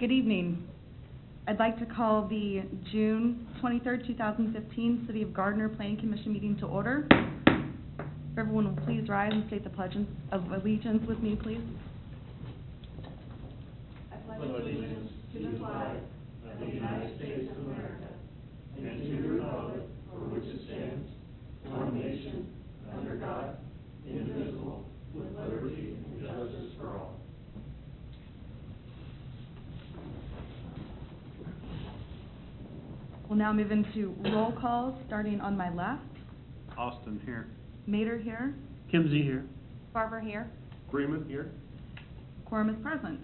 Good evening. I'd like to call the June 23rd, 2015 City of Gardner Planning Commission meeting to order. If everyone will please rise and state the pledge of allegiance with me, please. I pledge allegiance to the flag of the United States of America and to the republic for which it stands, one nation, under God, indivisible, with liberty and justice for all. We'll now move into roll calls, starting on my left. Austin here. Mater here. Kimsey here. Barber here. Freeman here. Quorum is present.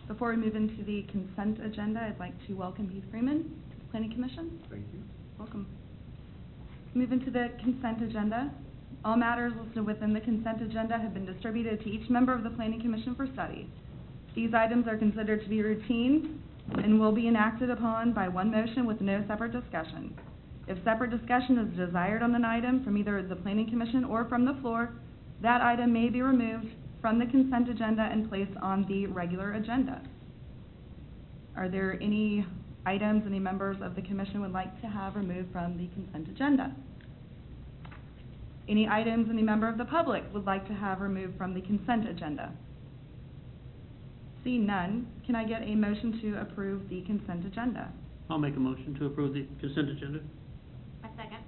Before we move into the consent agenda, I'd like to welcome Heath Freeman to the Planning Commission. Thank you. Welcome. Move into the consent agenda. All matters listed within the consent agenda have been distributed to each member of the Planning Commission for study. These items are considered to be routine and will be enacted upon by one motion with no separate discussion. If separate discussion is desired on an item from either the Planning Commission or from the floor, that item may be removed from the consent agenda and placed on the regular agenda. Are there any items any members of the Commission would like to have removed from the consent agenda? Any items any member of the public would like to have removed from the consent agenda? Seeing none, can I get a motion to approve the consent agenda? I'll make a motion to approve the consent agenda. A second.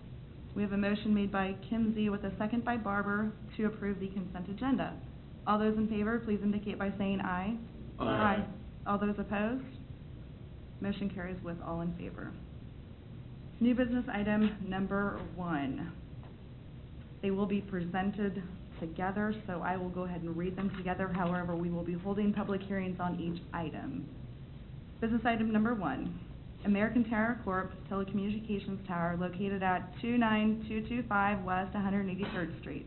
We have a motion made by Kimsey with a second by Barber to approve the consent agenda. All those in favor, please indicate by saying aye. Aye. All those opposed? Motion carries with all in favor. New business item number 1. They will be presented together, so I will go ahead and read them together. However, we will be holding public hearings on each item. Business item number 1, American Tower Corp. Telecommunications Tower located at 29225 West 183rd Street.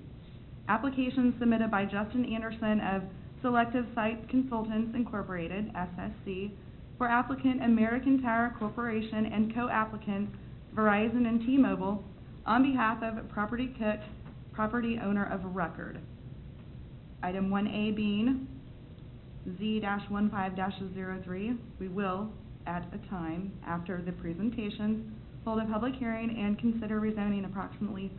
Application submitted by Justin Anderson of Selective Site Consultants Incorporated, SSC, for applicant American Tower Corporation and co-applicants Verizon and T-Mobile on behalf of Property Cook, property owner of record. Item 1A being Z-15-03, we will, at a time after the presentation, hold a public hearing and consider rezoning approximately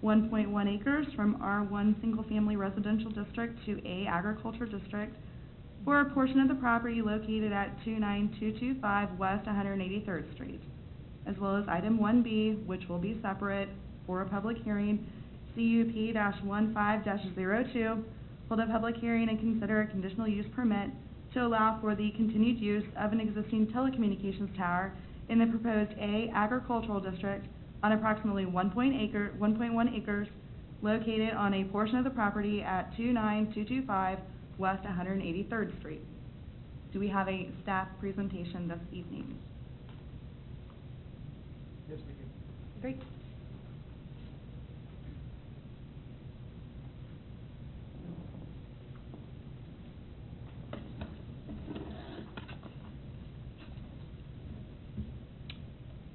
1.1 acres from R1 Single Family Residential District to A Agriculture District for a portion of the property located at 29225 West 183rd Street, as well as item 1B, which will be separate for a public hearing, CUP-15-02, hold a public hearing and consider a conditional use permit to allow for the continued use of an existing telecommunications tower in the proposed A Agricultural District on approximately 1.1 acres located on a portion of the property at 29225 West 183rd Street. Do we have a staff presentation this evening? Yes, we do. Great.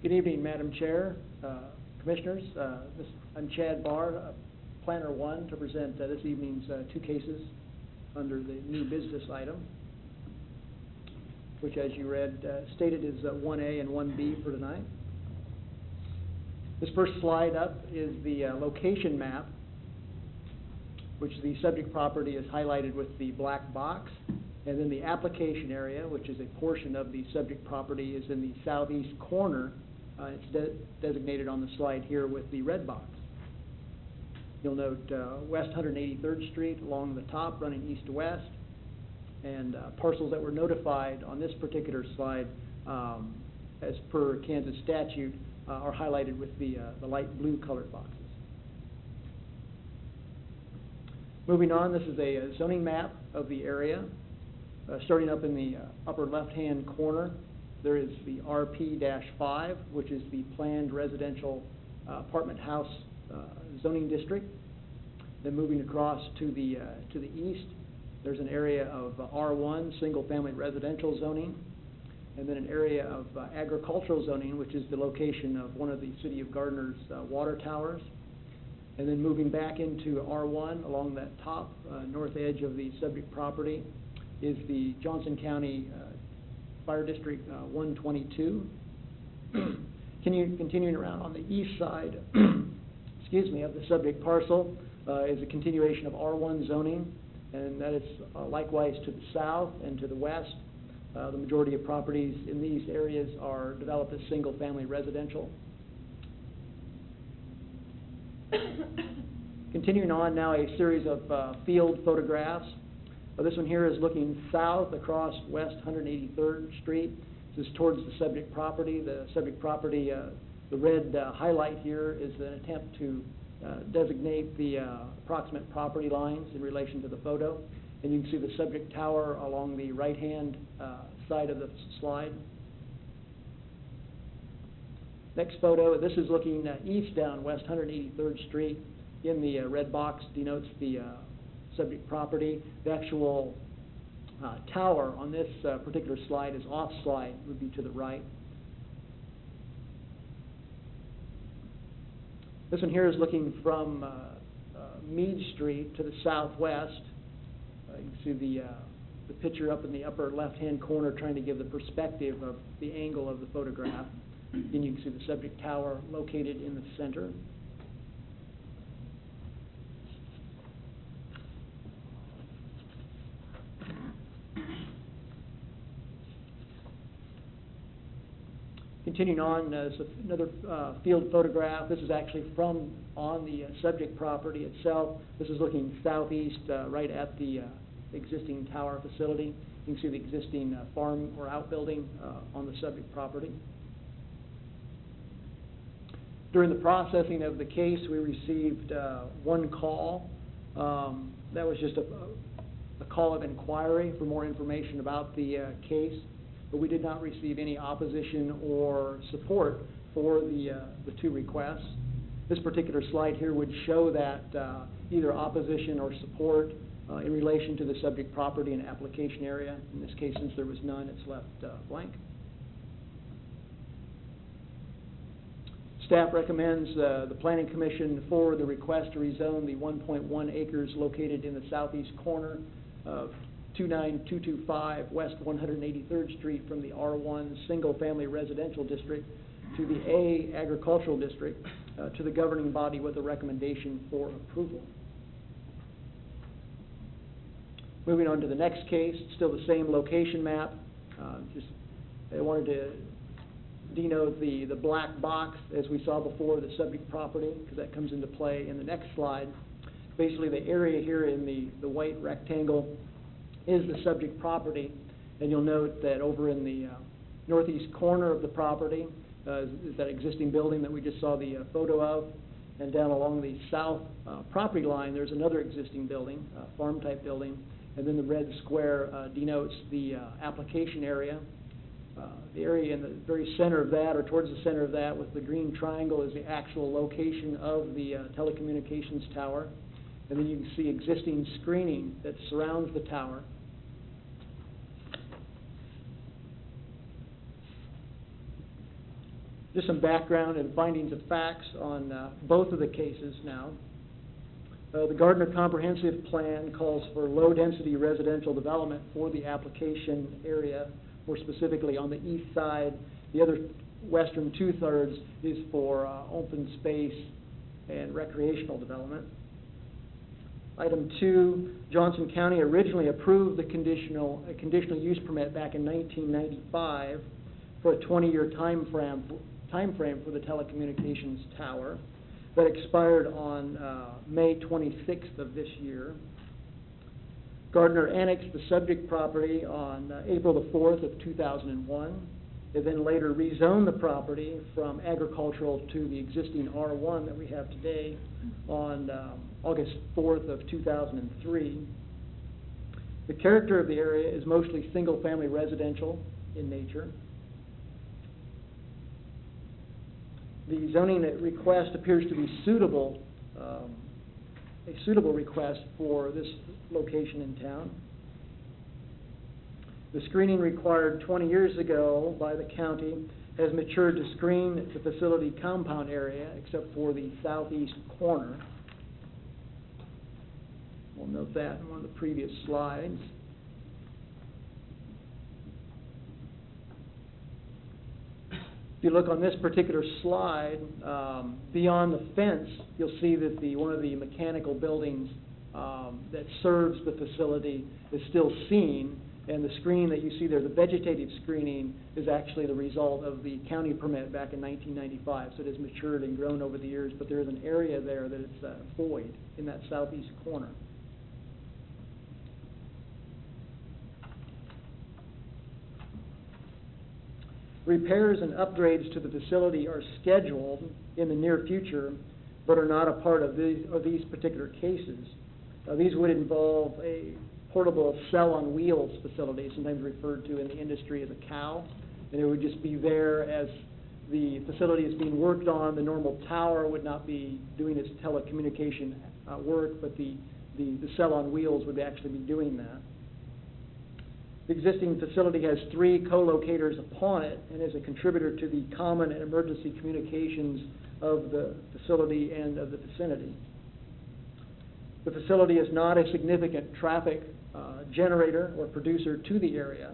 Good evening, Madam Chair, Commissioners. I'm Chad Barr, Planner 1, to present this evening's 2 cases under the new business item, which, as you read, stated is 1A and 1B for tonight. This first slide up is the location map, which the subject property is highlighted with the black box, and then the application area, which is a portion of the subject property, is in the southeast corner. It's designated on the slide here with the red box. You'll note West 183rd Street along the top, running east to west, and parcels that were notified on this particular slide, as per Kansas statute, are highlighted with the light blue colored boxes. Moving on, this is a zoning map of the area. Starting up in the upper left-hand corner, there is the RP-5, which is the planned residential apartment house zoning district. Then moving across to the east, there's an area of R1 single-family residential zoning, and then an area of agricultural zoning, which is the location of one of the City of Gardner's water towers. And then moving back into R1 along that top north edge of the subject property is the Johnson County Fire District 122. Continuing around on the east side, excuse me, of the subject parcel is a continuation of R1 zoning, and that is likewise to the south and to the west. The majority of properties in these areas are developed as single-family residential. Continuing on now, a series of field photographs. This one here is looking south across West 183rd Street. This is towards the subject property. The subject property, the red highlight here is an attempt to designate the approximate property lines in relation to the photo. And you can see the subject tower along the right-hand side of the slide. Next photo, this is looking east down West 183rd Street. In the red box denotes the subject property. The actual tower on this particular slide is off slide, would be to the right. This one here is looking from Meade Street to the southwest. You can see the picture up in the upper left-hand corner trying to give the perspective of the angle of the photograph. Then you can see the subject tower located in the center. Continuing on, another field photograph. This is actually from on the subject property itself. This is looking southeast, right at the existing tower facility. You can see the existing farm or outbuilding on the subject property. During the processing of the case, we received one call. That was just a call of inquiry for more information about the case, but we did not receive any opposition or support for the two requests. This particular slide here would show that either opposition or support in relation to the subject property and application area. In this case, since there was none, it's left blank. Staff recommends the Planning Commission for the request to rezone the 1.1 acres located in the southeast corner of 29225 West 183rd Street from the R1 single-family residential district to the A agricultural district to the governing body with a recommendation for approval. Moving on to the next case, still the same location map. I wanted to denote the black box as we saw before, the subject property, because that comes into play in the next slide. Basically, the area here in the white rectangle is the subject property, and you'll note that over in the northeast corner of the property is that existing building that we just saw the photo of, and down along the south property line there's another existing building, farm-type building, and then the red square denotes the application area. The area in the very center of that, or towards the center of that, with the green triangle, is the actual location of the telecommunications tower. And then you can see existing screening that surrounds the tower. Just some background and findings of facts on both of the cases now. The Gardner Comprehensive Plan calls for low-density residential development for the application area, more specifically on the east side. The other western two-thirds is for open space and recreational development. Item 2, Johnson County originally approved the conditional use permit back in 1995 for a 20-year time frame for the telecommunications tower that expired on May 26th of this year. Gardner annexed the subject property on April the 4th of 2001. They then later rezoned the property from agricultural to the existing R1 that we have today on August 4th of 2003. The character of the area is mostly single-family residential in nature. The zoning request appears to be suitable, a suitable request for this location in town. The screening required 20 years ago by the county has matured to screen the facility compound area except for the southeast corner. We'll note that in one of the previous slides. If you look on this particular slide, beyond the fence, you'll see that one of the mechanical buildings that serves the facility is still seen, and the screen that you see there, the vegetative screening, is actually the result of the county permit back in 1995. So it has matured and grown over the years, but there is an area there that is void in that southeast corner. Repairs and upgrades to the facility are scheduled in the near future, but are not a part of these particular cases. These would involve a portable cell-on-wheels facility, sometimes referred to in the industry as a COW, and it would just be there as the facility is being worked on. The normal tower would not be doing its telecommunication work, but the cell-on-wheels would actually be doing that. The existing facility has 3 co-locators upon it and is a contributor to the common and emergency communications of the facility and of the vicinity. The facility is not a significant traffic generator or producer to the area.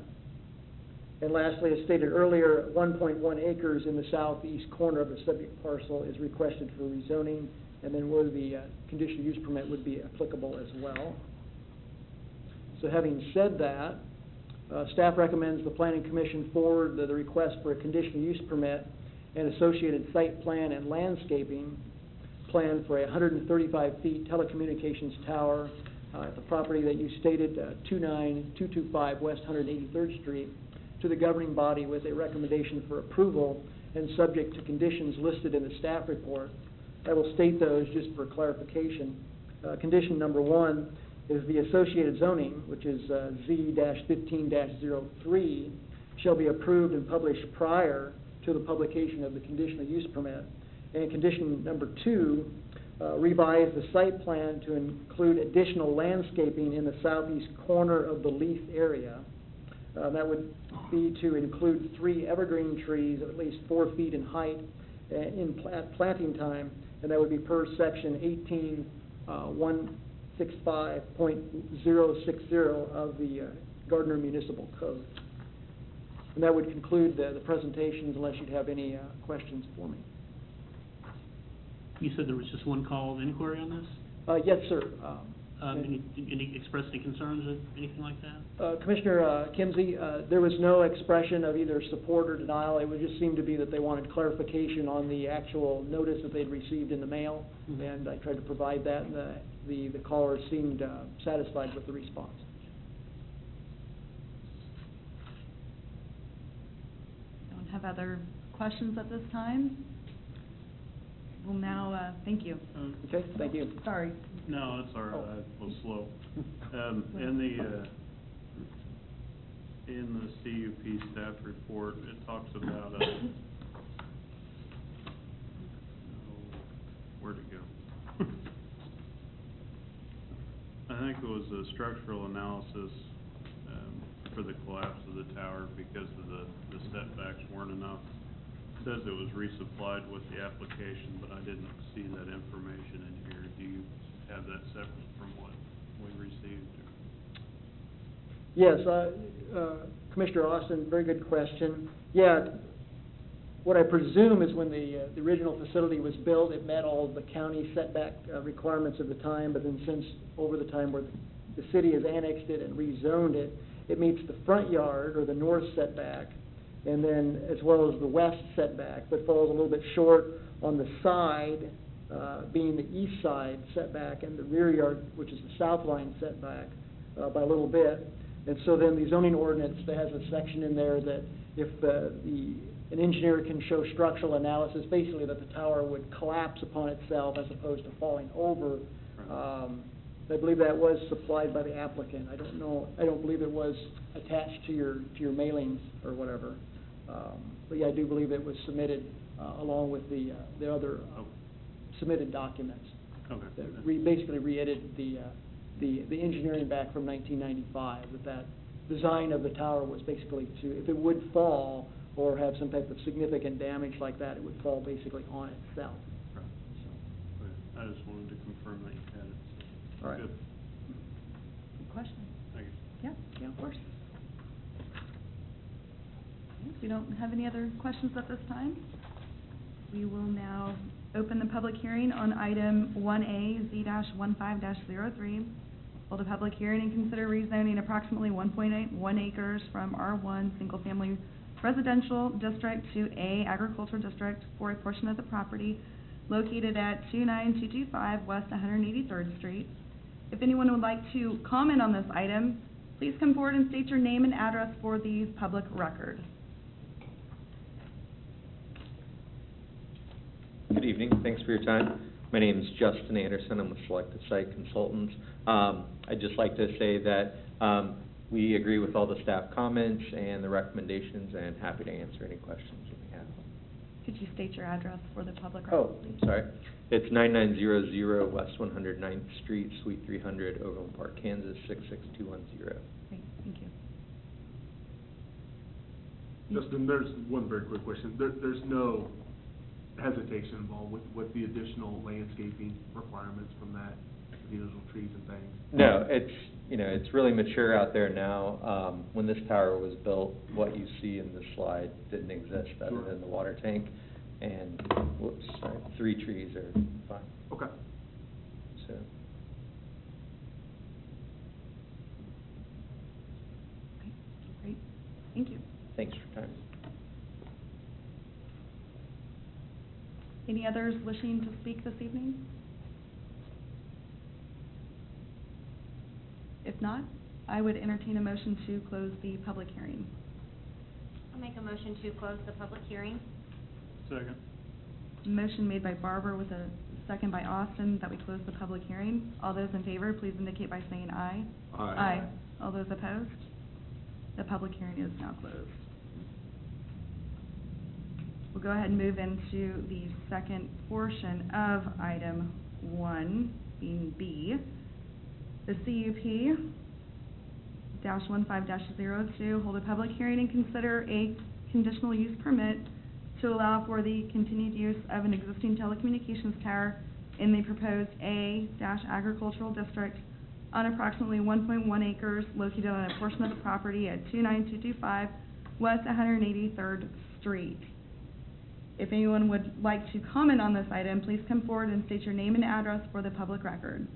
And lastly, as stated earlier, 1.1 acres in the southeast corner of the subject parcel is requested for rezoning, and then where the conditional use permit would be applicable as well. So having said that, staff recommends the Planning Commission forward the request for a conditional use permit and associated site plan and landscaping plan for a 135 feet telecommunications tower at the property that you stated, 29225 West 183rd Street, to the governing body with a recommendation for approval and subject to conditions listed in the staff report. I will state those just for clarification. Condition number 1 is the associated zoning, which is Z-15-03, shall be approved and published prior to the publication of the conditional use permit. And condition number 2, revise the site plan to include additional landscaping in the southeast corner of the leaf area. That would be to include 3 evergreen trees of at least 4 feet in height at planting time, and that would be per section 161.060 of the Gardner Municipal Code. And that would conclude the presentations, unless you'd have any questions for me. You said there was just one call of inquiry on this? Yes, sir. Any express any concerns or anything like that? Commissioner Kimsey, there was no expression of either support or denial. It would just seem to be that they wanted clarification on the actual notice that they'd received in the mail, and I tried to provide that, and the caller seemed satisfied with the response. Don't have other questions at this time? Well, now, thank you. Okay, thank you. Sorry. No, it's all right, I was slow. In the CUP staff report, it talks about, where'd it go? I think it was a structural analysis, for the collapse of the tower because of the setbacks weren't enough. It says it was resupplied with the application, but I didn't see that information in here. Do you have that separate from what we received? Yes, Commissioner Austin, very good question. Yeah, what I presume is when the original facility was built, it met all of the county setback requirements of the time, but then since over the time where the city has annexed it and rezoned it, it meets the front yard or the north setback, and then as well as the west setback, but falls a little bit short on the side, being the east side setback, and the rear yard, which is the south line setback, by a little bit. And so then the zoning ordinance, there has a section in there that if an engineer can show structural analysis, basically that the tower would collapse upon itself as opposed to falling over. I believe that was supplied by the applicant. I don't know. I don't believe it was attached to your mailings or whatever. But yeah, I do believe it was submitted along with the other submitted documents. Okay. That basically re-edited the engineering back from 1995. That design of the tower was basically to, if it would fall or have some type of significant damage like that, it would fall basically on itself. Right. So, Okay. I just wanted to confirm that you had it. all right. Good. Good question. Thank you. Yeah, of course. we don't have any other questions at this time. We will now open the public hearing on item 1A Z-15-03. Hold a public hearing and consider rezoning approximately 1.81 acres from R1 Single Family Residential District to A Agricultural District for a portion of the property located at 29225 West 183rd Street. If anyone would like to comment on this item, please come forward and state your name and address for the public record. Good evening, thanks for your time. My name is Justin Anderson, I'm with Selected Site Consultants. I'd just like to say that we agree with all the staff comments and the recommendations, and happy to answer any questions you may have. Could you state your address for the public record, Oh, please? sorry. It's 9900 West 109th Street, Suite 300, Overland Park, Kansas, 66210. Great, thank you. Justin, there's one very quick question. There's no hesitation involved with the additional landscaping requirements from that, the additional trees and things? No, it's really mature out there now. When this tower was built, what you see in the slide didn't exist other Sure. than the water tank. And, 3 trees are fine, Okay. so. Okay, great, thank you. Thanks for your time. Any others wishing to speak this evening? If not, I would entertain a motion to close the public hearing. I'll make a motion to close the public hearing. Second. Motion made by Barber with a second by Austin that we close the public hearing. All those in favor, please indicate by saying aye. Aye. All those opposed? The public hearing is now closed. We'll go ahead and move into the second portion of item 1, being B. The CUP -15-02, hold a public hearing and consider a conditional use permit to allow for the continued use of an existing telecommunications tower in the proposed A-agricultural district on approximately 1.1 acres located on a portion of the property at 29225 West 183rd Street. If anyone would like to comment on this item, please come forward and state your name and address for the public record.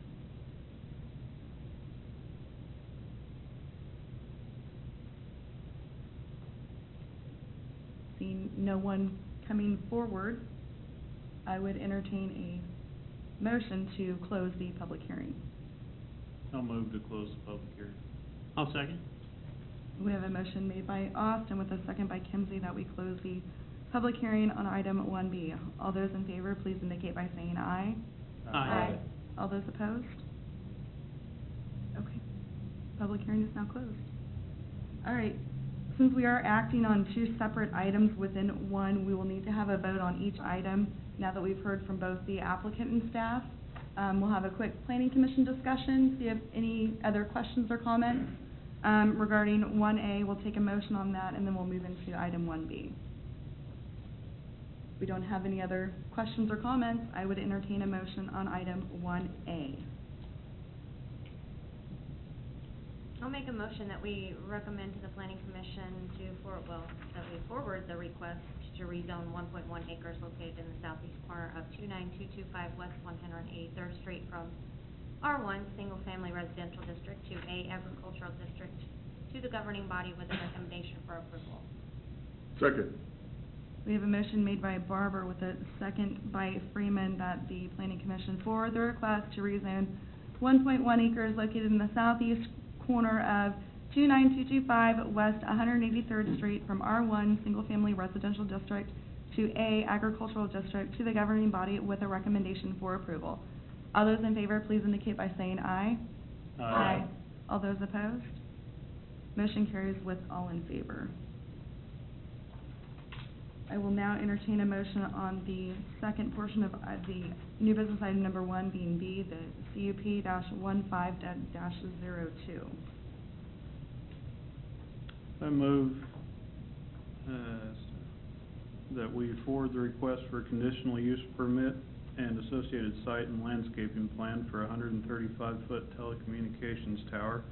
Seeing no one coming forward, I would entertain a motion to close the public hearing. I'll move to close the public hearing. I'll second. We have a motion made by Austin with a second by Kimsey that we close the public hearing on item 1B. All those in favor, please indicate by saying aye. Aye. All those opposed? Okay. Public hearing is now closed. All right. Since we are acting on 2 separate items within one, we will need to have a vote on each item now that we've heard from both the applicant and staff. We'll have a quick planning commission discussion, see if any other questions or comments. Regarding 1A, we'll take a motion on that, and then we'll move into item 1B. If we don't have any other questions or comments, I would entertain a motion on item 1A. I'll make a motion that we recommend to the planning commission that we forward the request to rezone 1.1 acres located in the southeast corner of 29225 West 183rd Street from R1 Single Family Residential District to A Agricultural District to the governing body with a recommendation for approval. Second. We have a motion made by Barber with a second by Freeman that the planning commission forward the request to rezone 1.1 acres located in the southeast corner of 29225 West 183rd Street from R1 Single Family Residential District to A Agricultural District to the governing body with a recommendation for approval. All those in favor, please indicate by saying aye. Aye. All those opposed? Motion carries with all in favor. I will now entertain a motion on the second portion of the new business item number 1, being B, the CUP-15-02. I move that we forward the request for a conditional use permit and associated site and landscaping plan for a 135-foot telecommunications tower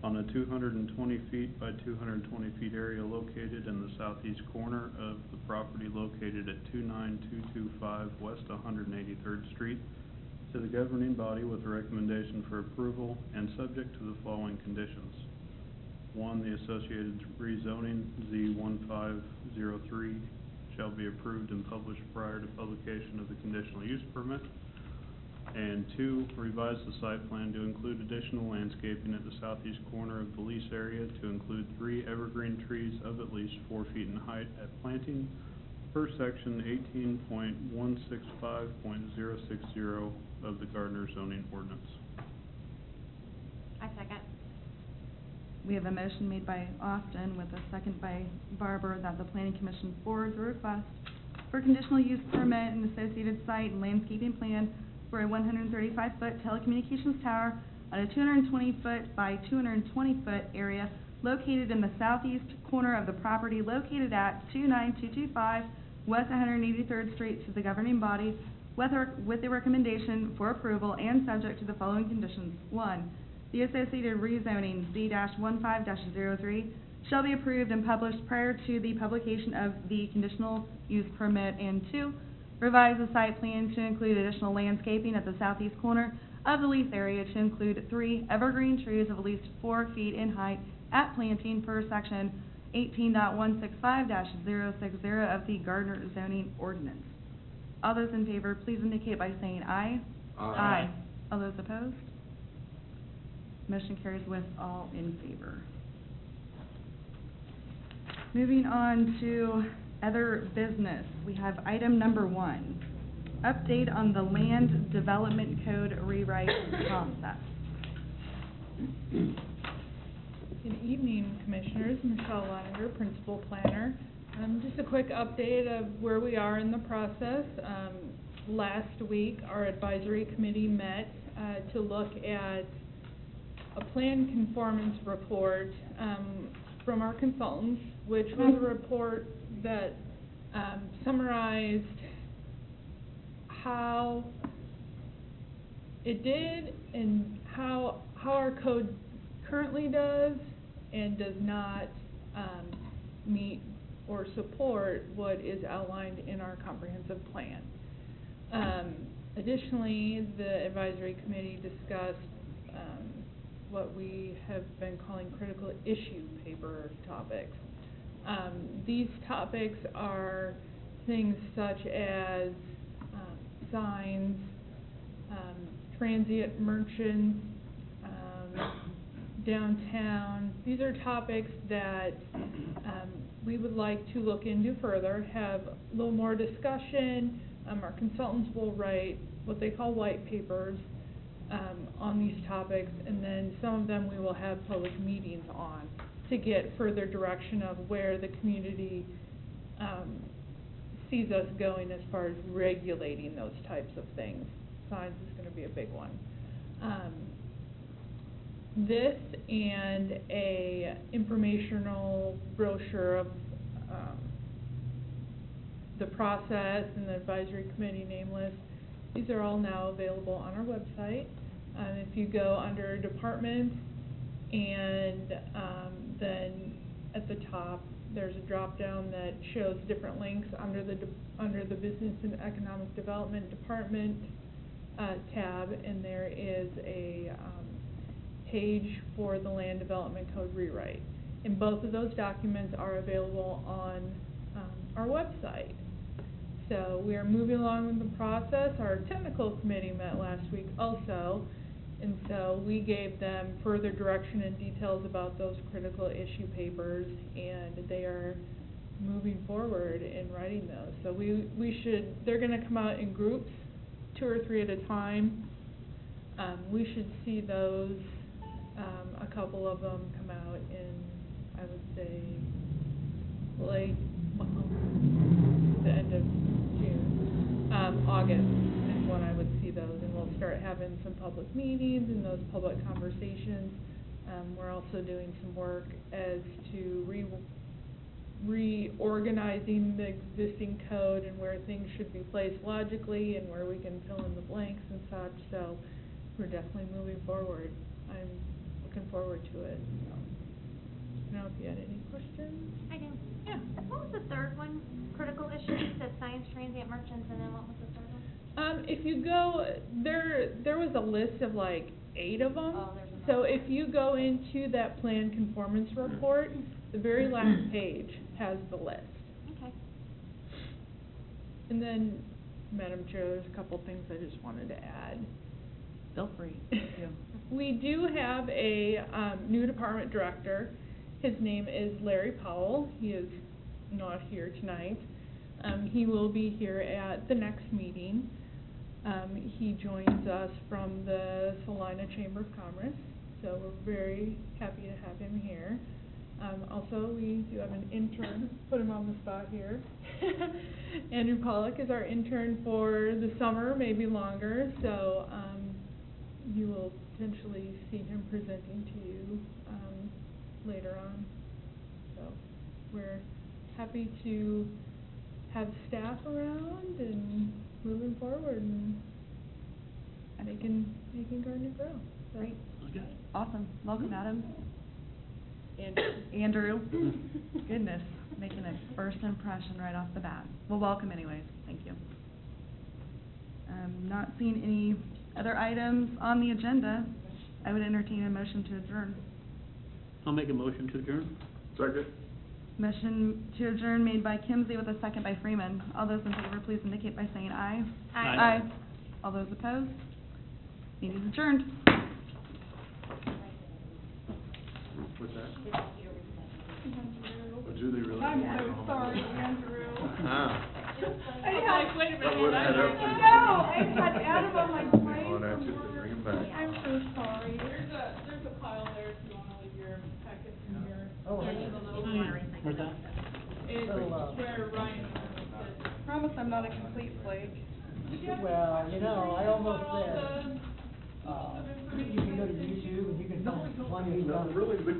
on a 220 feet by 220 feet area located in the southeast corner of the property located at 29225 West 183rd Street, to the governing body with a recommendation for approval and subject to the following conditions. 1, the associated rezoning Z1503 shall be approved and published prior to publication of the conditional use permit. And 2, revise the site plan to include additional landscaping at the southeast corner of the lease area to include 3 evergreen trees of at least 4 feet in height at planting per section 18.165.060 of the Gardner zoning ordinance. I second. We have a motion made by Austin with a second by Barber that the planning commission forwards a request for conditional use permit and associated site and landscaping plan for a 135-foot telecommunications tower on a 220-foot by 220-foot area located in the southeast corner of the property located at 29225 West 183rd Street to the governing body with a recommendation for approval and subject to the following conditions. 1, the associated rezoning Z-15-03 shall be approved and published prior to the publication of the conditional use permit. And 2, revise the site plan to include additional landscaping at the southeast corner of the lease area to include 3 evergreen trees of at least 4 feet in height at planting per section 18.165-060 of the Gardner zoning ordinance. All those in favor, please indicate by saying aye. Aye. All those opposed? Motion carries with all in favor. Moving on to other business, we have item number 1, update on the land development code rewrite process. Good evening, Commissioners. Michelle Leininger, Principal Planner. Just a quick update of where we are in the process. Last week, our advisory committee met to look at a plan conformance report from our consultants, which was a report that summarized how it did and how our code currently does and does not meet or support what is outlined in our comprehensive plan. Additionally, the advisory committee discussed what we have been calling critical issue paper topics. These topics are things such as signs, transient merchants, downtown. These are topics that we would like to look into further, have a little more discussion. Our consultants will write what they call white papers on these topics, and then some of them we will have public meetings on to get further direction of where the community sees us going as far as regulating those types of things. Signs is going to be a big one. This and a informational brochure of the process and the advisory committee name list. These are all now available on our website. If you go under departments and then at the top there's a drop down that shows different links under the Business and Economic Development Department tab, and there is a page for the Land Development Code rewrite. And both of those documents are available on our website. So we are moving along with the process. Our technical committee met last week also, and so we gave them further direction and details about those critical issue papers, and they are moving forward in writing those. So they're going to come out in groups, 2 or 3 at a time. We should see those, a couple of them come out in, I would say, the end of June. August is when I would see those, and we'll start having some public meetings and those public conversations. We're also doing some work as to reorganizing the existing code and where things should be placed logically and where we can fill in the blanks and such. So we're definitely moving forward. I'm looking looking forward to it, so. I don't know if you had any questions? I do. Yeah. What was the third one? Critical issues, you said science, transient merchants, and then what was the third one? If you go, there was a list of like 8 of them. Oh, there's So another. if you go into that plan conformance report, the very last page has the list. Okay. And then, Madam Chair, there's a couple things I just wanted to add. Feel free. Thank you. We do have a, new department director. His name is Larry Powell. He is not here tonight. He will be here at the next meeting. He joins us from the Salina Chamber of Commerce, so we're very happy to have him here. Also, we do have an intern, put him on the spot here. Andrew Pollock is our intern for the summer, maybe longer, so, you will potentially see him presenting to you, later on. So, we're happy to have staff around and moving forward and making Gardner grow. So, Great. Okay. Awesome. Welcome, Adam. And Andrew. Goodness, making a first impression right off the bat. Well, welcome anyways. Thank you. Not seeing any other items on the agenda. I would entertain a motion to adjourn. I'll make a motion to adjourn. Second? Motion to adjourn made by Kimsey with a second by Freeman. All those in favor, please indicate by saying aye. Aye. All those opposed? Meeting is adjourned. What's that? Oh, do they really? I'm so sorry, Andrew. Ah. I had, wait a minute. I would've had no, I had Adam on my brain. On that, just to bring him back. I'm so sorry. There's a pile there if you wanna leave your packets in here. Oh, Yeah, you wanna recycle Where's that? It's Oh, where Ryan said. Promise I'm not a complete flake. Well, you know, I almost All said, the- you can go to YouTube and you can find plenty of stuff. Really, big